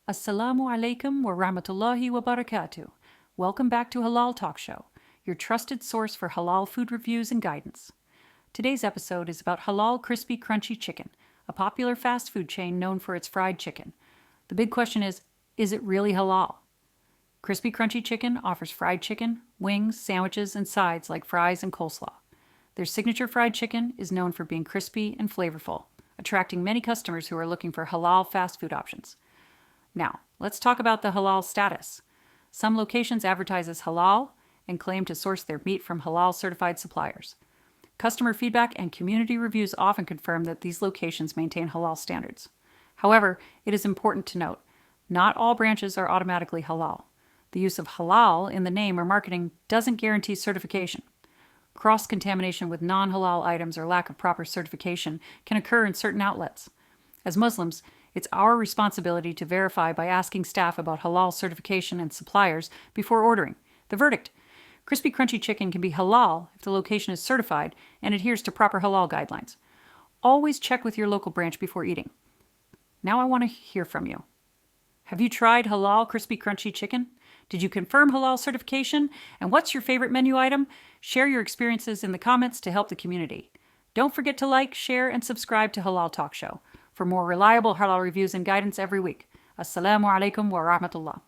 Assalamu alaikum wa rahmatullahi wa barakatuh. Welcome back to Halal Talk Show, your trusted source for halal food reviews and guidance. Today's episode is about Halal Krispy Krunchy Chicken, a popular fast food chain known for its fried chicken. The big question is it really halal? Krispy Krunchy Chicken offers fried chicken, wings, sandwiches, and sides like fries and coleslaw. Their signature fried chicken is known for being crispy and flavorful, attracting many customers who are looking for halal fast food options. Now, let's talk about the halal status. Some locations advertise as halal and claim to source their meat from halal certified suppliers. Customer feedback and community reviews often confirm that these locations maintain halal standards. However, it is important to note, not all branches are automatically halal. The use of halal in the name or marketing doesn't guarantee certification. Cross-contamination with non-halal items or lack of proper certification can occur in certain outlets. As Muslims, it's our responsibility to verify by asking staff about halal certification and suppliers before ordering. The verdict: Krispy Krunchy Chicken can be halal if the location is certified and adheres to proper halal guidelines. Always check with your local branch before eating. Now I want to hear from you. Have you tried Halal Krispy Krunchy Chicken? Did you confirm halal certification? And what's your favorite menu item? Share your experiences in the comments to help the community. Don't forget to like, share, and subscribe to Halal Talk Show for more reliable halal reviews and guidance every week. Assalamu alaikum wa rahmatullah.